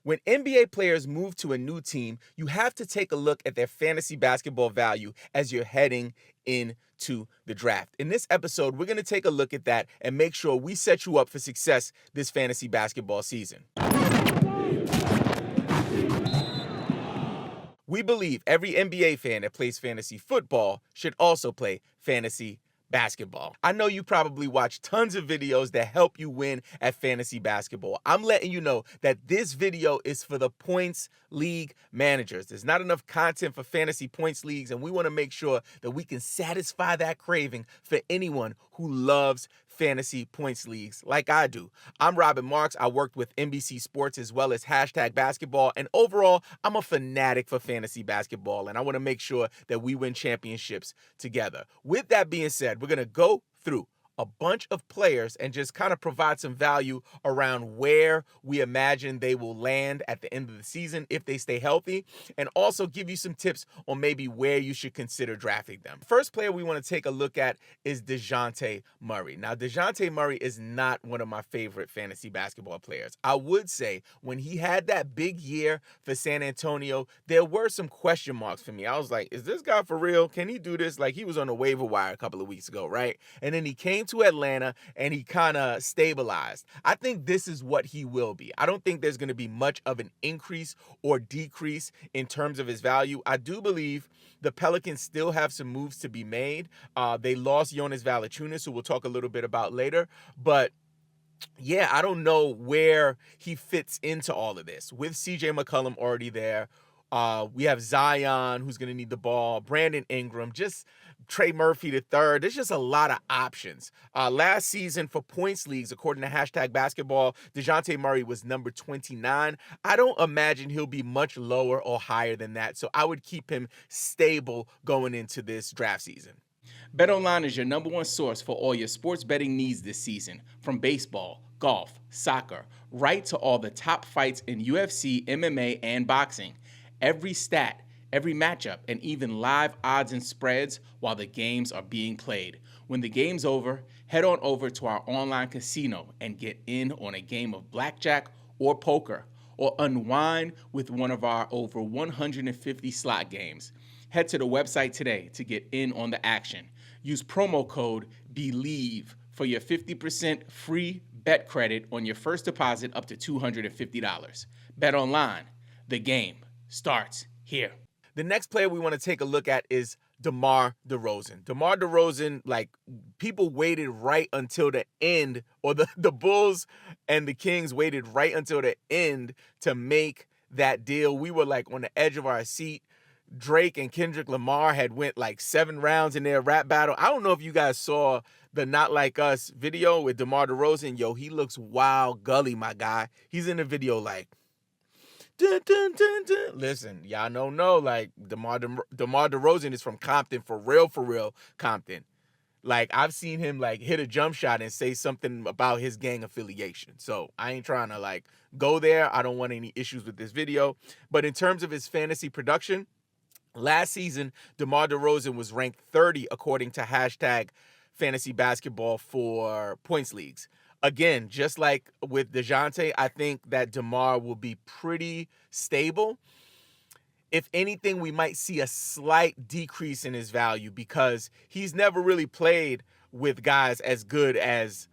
When NBA players move to a new team, you have to take a look at their fantasy basketball value as you're heading into the draft. In this episode, we're going to take a look at that and make sure we set you up for success this fantasy basketball season. We believe every NBA fan that plays fantasy football should also play fantasy basketball. I know you probably watch tons of videos that help you win at fantasy basketball. I'm letting you know that this video is for the points league managers. There's not enough content for fantasy points leagues, and we want to make sure that we can satisfy that craving for anyone who loves fantasy points leagues like I do. I'm Robin Marks. I worked with NBC Sports as well as Hashtag Basketball, and overall, I'm a fanatic for fantasy basketball, and I want to make sure that we win championships together. With that being said, we're going to go through a bunch of players and just kind of provide some value around where we imagine they will land at the end of the season if they stay healthy, and also give you some tips on maybe where you should consider drafting them. First player we want to take a look at is DeJounte Murray. Now, DeJounte Murray is not one of my favorite fantasy basketball players. I would say when he had that big year for San Antonio, there were some question marks for me. I was like, is this guy for real? Can he do this? Like, he was on the waiver wire a couple of weeks ago, right? And then he came to Atlanta and he kind of stabilized. I think this is what he will be. I don't think there's going to be much of an increase or decrease in terms of his value. I do believe the Pelicans still have some moves to be made. They lost Jonas Valanciunas, who we'll talk a little bit about later, but yeah, I don't know where he fits into all of this. With CJ McCollum already there, we have Zion, who's going to need the ball, Brandon Ingram, just Trey Murphy the third. There's just a lot of options. Last season for points leagues, according to Hashtag Basketball, DeJounte Murray was number 29. I don't imagine he'll be much lower or higher than that, so I would keep him stable going into this draft season. BetOnline is your number one source for all your sports betting needs this season, from baseball, golf, soccer, right to all the top fights in UFC, MMA, and boxing. Every stat, every matchup, and even live odds and spreads while the games are being played. When the game's over, head on over to our online casino and get in on a game of blackjack or poker, or unwind with one of our over 150 slot games. Head to the website today to get in on the action. Use promo code BELIEVE for your 50% free bet credit on your first deposit up to $250. Bet online. The game starts here. The next player we want to take a look at is DeMar DeRozan. DeMar DeRozan, like, people waited right until the end, or the Bulls and the Kings waited right until the end to make that deal. We were like on the edge of our seat. Drake and Kendrick Lamar had went like 7 rounds in their rap battle. I don't know if you guys saw the Not Like Us video with DeMar DeRozan. Yo, he looks wild gully, my guy. He's in the video like, dun, dun, dun, dun. Listen, y'all don't know, like, DeMar DeRozan is from Compton, for real, Compton. Like, I've seen him, like, hit a jump shot and say something about his gang affiliation. So I ain't trying to, like, go there. I don't want any issues with this video. But in terms of his fantasy production, last season, DeMar DeRozan was ranked 30 according to Hashtag Fantasy Basketball for points leagues. Again, just like with DeJounte, I think that DeMar will be pretty stable. If anything, we might see a slight decrease in his value because he's never really played with guys as good as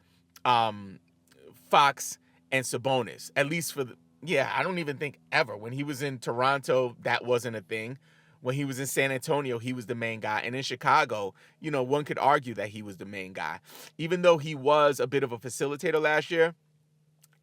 Fox and Sabonis. At least I don't even think ever. When he was in Toronto, that wasn't a thing. When he was in San Antonio, he was the main guy. And in Chicago, one could argue that he was the main guy. Even though he was a bit of a facilitator last year,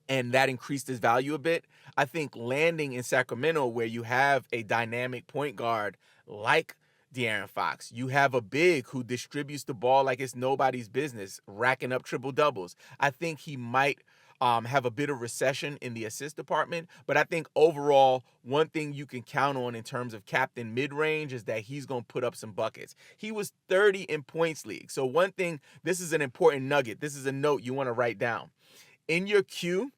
and that increased his value a bit, I think landing in Sacramento, where you have a dynamic point guard like De'Aaron Fox, you have a big who distributes the ball like it's nobody's business, racking up triple doubles. I think he might have a bit of recession in the assist department, but I think overall, one thing you can count on in terms of captain mid-range is that he's going to put up some buckets. He was 30 in points league. So one thing, this is an important nugget. This is a note you want to write down. In your queue,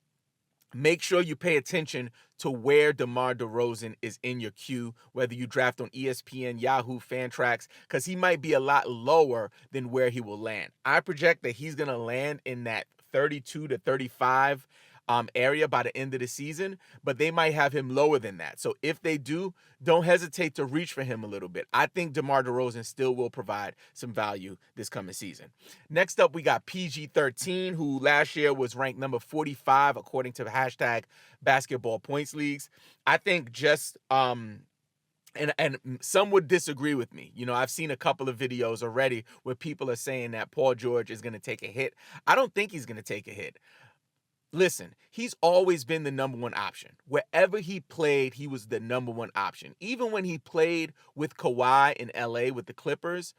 make sure you pay attention to where DeMar DeRozan is in your queue, whether you draft on ESPN, Yahoo, Fantrax, because he might be a lot lower than where he will land. I project that he's going to land in that 32 to 35 area by the end of the season, but they might have him lower than that. So if they do, don't hesitate to reach for him a little bit. I think DeMar DeRozan still will provide some value this coming season. Next up, we got PG-13, who last year was ranked number 45 according to the hashtag basketball points leagues. I think just and some would disagree with me. You know, I've seen a couple of videos already where people are saying that Paul George is going to take a hit. I don't think he's going to take a hit. Listen, he's always been the number one option. Wherever he played, he was the number one option. Even when he played with Kawhi in LA with the Clippers,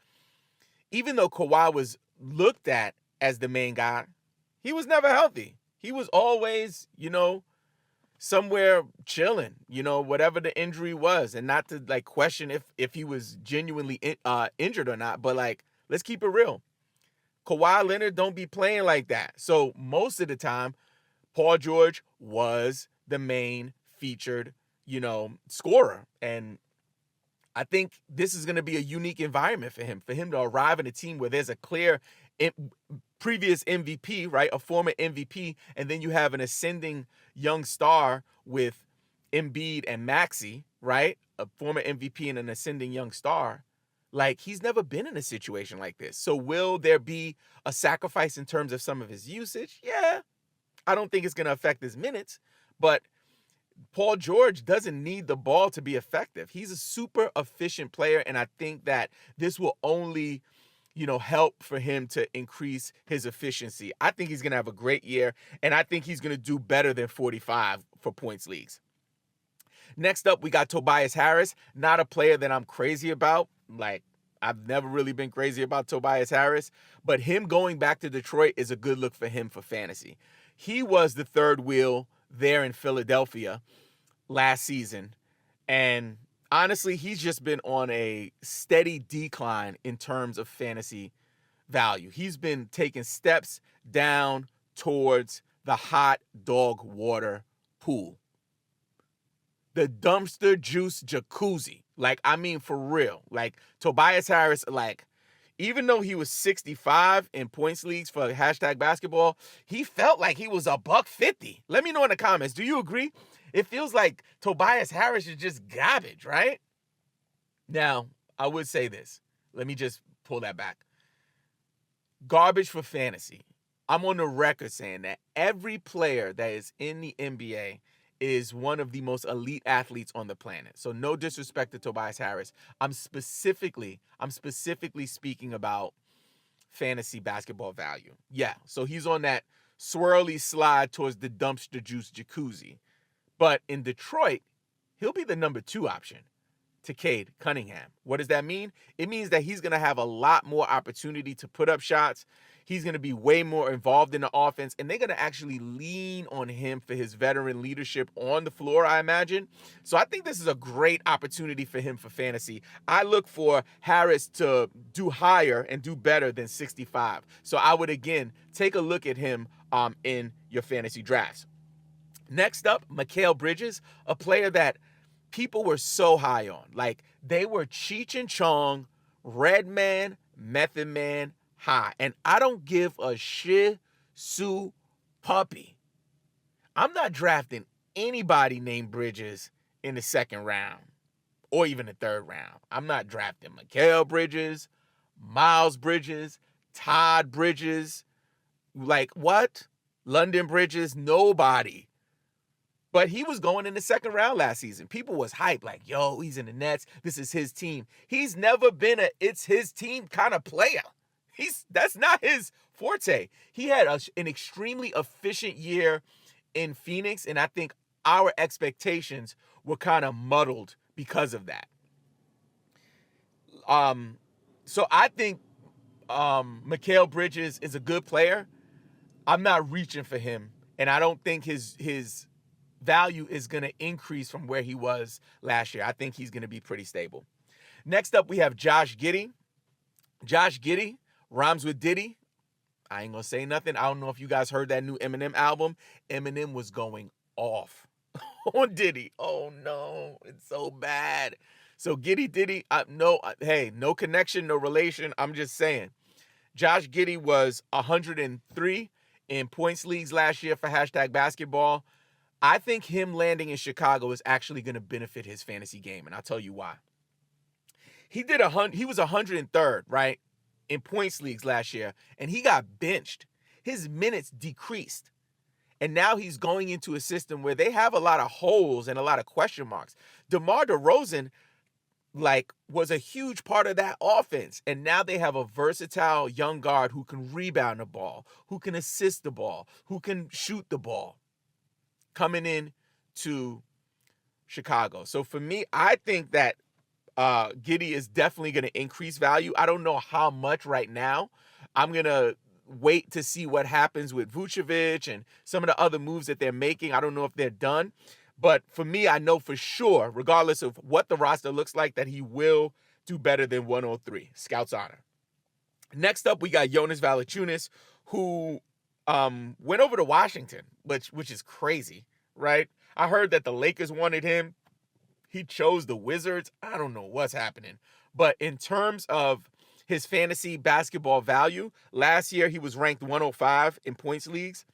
even though Kawhi was looked at as the main guy, he was never healthy. He was always, somewhere chilling, whatever the injury was. And not to like question if he was genuinely injured or not, but like, let's keep it real. Kawhi Leonard don't be playing like that. So most of the time, Paul George was the main featured, scorer. And I think this is going to be a unique environment for him to arrive in a team where there's a clear previous MVP, right? A former MVP. And then you have an ascending young star with Embiid and Maxey, right? A former MVP and an ascending young star. Like, he's never been in a situation like this. So will there be a sacrifice in terms of some of his usage? Yeah. I don't think it's going to affect his minutes, but Paul George doesn't need the ball to be effective. He's a super efficient player, and I think that this will only, help for him to increase his efficiency. I think he's going to have a great year, and I think he's going to do better than 45 for points leagues. Next up, we got Tobias Harris, not a player that I'm crazy about. Like, I've never really been crazy about Tobias Harris, but him going back to Detroit is a good look for him for fantasy. He was the third wheel there in Philadelphia last season. And honestly, he's just been on a steady decline in terms of fantasy value. He's been taking steps down towards the hot dog water pool. The dumpster juice jacuzzi. Like, I mean, for real. Like, Tobias Harris, like, even though he was 65 in points leagues for hashtag basketball, he felt like he was $150. Let me know in the comments. Do you agree? It feels like Tobias Harris is just garbage, right? Now, I would say this. Let me just pull that back. Garbage for fantasy. I'm on the record saying that every player that is in the NBA is one of the most elite athletes on the planet. So no disrespect to Tobias Harris. I'm specifically speaking about fantasy basketball value. Yeah, so he's on that swirly slide towards the dumpster juice jacuzzi. But in Detroit, he'll be the number 2 option to Cade Cunningham. What does that mean? It means that he's going to have a lot more opportunity to put up shots. He's going to be way more involved in the offense, and they're going to actually lean on him for his veteran leadership on the floor, I imagine. So I think this is a great opportunity for him for fantasy. I look for Harris to do higher and do better than 65. So I would, again, take a look at him in your fantasy drafts. Next up, Mikal Bridges, a player that people were so high on. Like, they were Cheech and Chong, Redman, Method Man, high. And I don't give a shih tzu puppy. I'm not drafting anybody named Bridges in the second round or even the third round. I'm not drafting Mikal Bridges, Miles Bridges, Todd Bridges. Like, what? London Bridges? Nobody. But he was going in the second round last season. People was hyped, like, yo, he's in the Nets. This is his team. He's never been a it's his team kind of player. That's not his forte. He had an extremely efficient year in Phoenix, and I think our expectations were kind of muddled because of that. So I think Mikal Bridges is a good player. I'm not reaching for him, and I don't think his value is going to increase from where he was last year. I think he's going to be pretty stable. Next up, we have Josh Giddey. Josh Giddey rhymes with Diddy. I ain't going to say nothing. I don't know if you guys heard that new Eminem album. Eminem was going off on Diddy. Oh, no. It's so bad. So Giddey, Diddy, no connection, no relation. I'm just saying. Josh Giddey was 103 in points leagues last year for hashtag basketball. I think him landing in Chicago is actually going to benefit his fantasy game, and I'll tell you why. He was 103rd, right, in points leagues last year, and he got benched. His minutes decreased. And now he's going into a system where they have a lot of holes and a lot of question marks. DeMar DeRozan, was a huge part of that offense. And now they have a versatile young guard who can rebound the ball, who can assist the ball, who can shoot the ball coming in to Chicago. So for me, I think that Giddey is definitely going to increase value. I don't know how much right now. I'm going to wait to see what happens with Vucevic and some of the other moves that they're making. I don't know if they're done. But for me, I know for sure, regardless of what the roster looks like, that he will do better than 103. Scout's honor. Next up, we got Jonas Valanciunas, who went over to Washington, which is crazy, right? I heard that the Lakers wanted him. He chose the Wizards. I don't know what's happening. But in terms of his fantasy basketball value, last year he was ranked 105 in points leagues,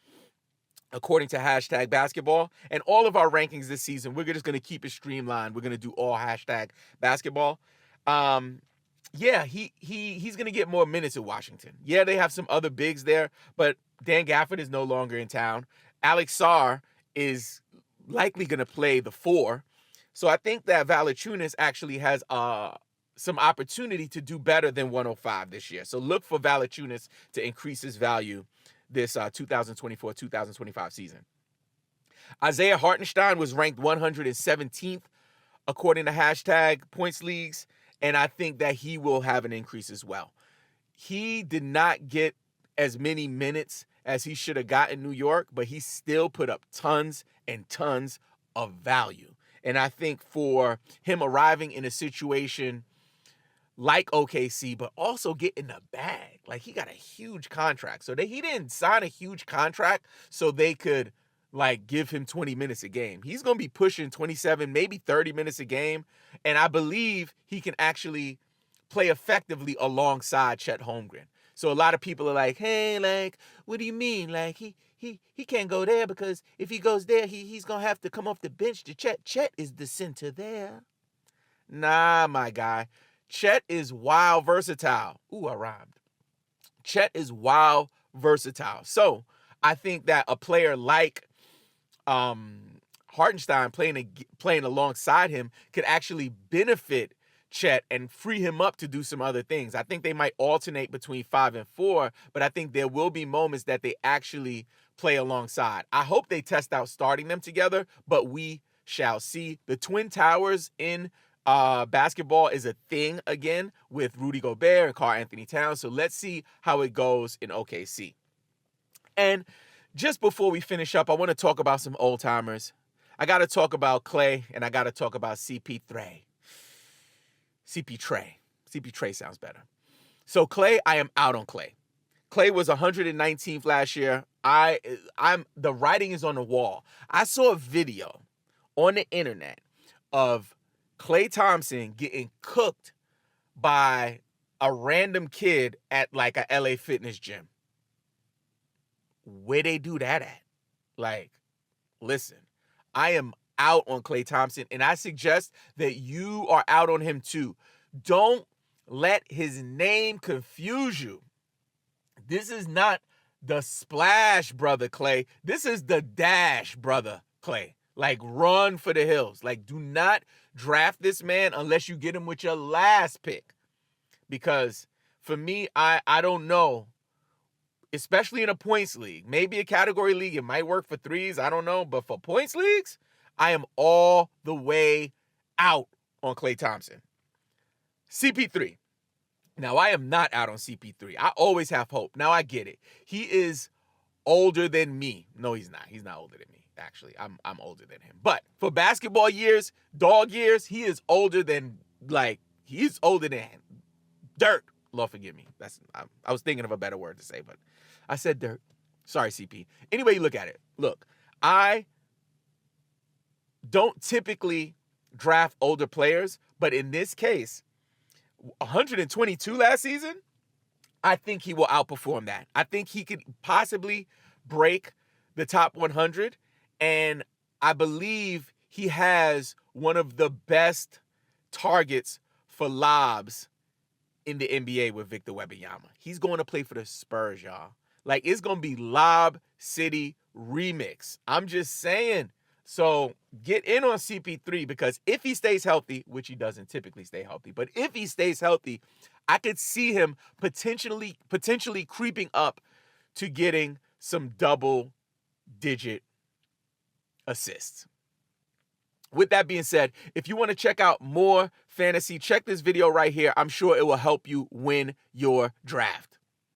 according to hashtag basketball. And all of our rankings this season, we're just going to keep it streamlined. We're going to do all hashtag basketball. Yeah, he's going to get more minutes at Washington. Yeah, they have some other bigs there, but Dan Gafford is no longer in town. Alex Sarr is likely going to play the 4. So I think that Valanciunas actually has some opportunity to do better than 105 this year. So look for Valanciunas to increase his value this 2024-2025 season. Isaiah Hartenstein was ranked 117th according to hashtag points leagues, and I think that he will have an increase as well. He did not get as many minutes as he should have got in New York, but he still put up tons and tons of value. And I think for him arriving in a situation like OKC, but also getting the bag, he got a huge contract. So he didn't sign a huge contract so they could give him 20 minutes a game. He's going to be pushing 27, maybe 30 minutes a game. And I believe he can actually play effectively alongside Chet Holmgren. So a lot of people are like, hey, what do you mean? He can't go there because if he goes there, he's going to have to come off the bench to Chet. Chet is the center there. Nah, my guy. Chet is wild versatile. Ooh, I rhymed. Chet is wild versatile. So I think that a player like Hartenstein playing alongside him could actually benefit Chet and free him up to do some other things. I think they might alternate between 5 and 4, but I think there will be moments that they actually play alongside. I hope they test out starting them together, but we shall see. The Twin Towers in basketball is a thing again with Rudy Gobert and Karl-Anthony Towns, so let's see how it goes in OKC. And just before we finish up, I want to talk about some old-timers. I got to talk about Clay, and I got to talk about CP3. CP3 sounds better. So Clay, I am out on Clay. Clay was 119th last year. The writing is on the wall. I saw a video on the internet of Klay Thompson getting cooked by a random kid at a LA Fitness gym. Where they do that at? Listen, I am out on Klay Thompson, and I suggest that you are out on him too. Don't let his name confuse you. This is not the splash brother Klay. This is the dash brother Klay. Run for the hills. Do not draft this man unless you get him with your last pick. Because for me, I don't know. Especially in a points league. Maybe a category league, it might work for threes. I don't know. But for points leagues, I am all the way out on Klay Thompson. CP3. Now, I am not out on CP3. I always have hope. Now, I get it. He is older than me. No, he's not. He's not older than me. Actually, I'm older than him. But for basketball years, dog years, he is older than, he's older than dirt. Lord forgive me. I was thinking of a better word to say, but I said dirt. Sorry, CP. Anyway, you look at it. Look, I don't typically draft older players, but in this case, 122 last season, I think he will outperform that. I think he could possibly break the top 100. And I believe he has one of the best targets for lobs in the NBA with Victor Wembanyama. He's going to play for the Spurs, y'all. Like, it's going to be Lob City remix. I'm just saying. So get in on CP3, because if he stays healthy, which he doesn't typically stay healthy, but if he stays healthy, I could see him potentially creeping up to getting some double-digit assists. With that being said, if you want to check out more fantasy, check this video right here. I'm sure it will help you win your draft.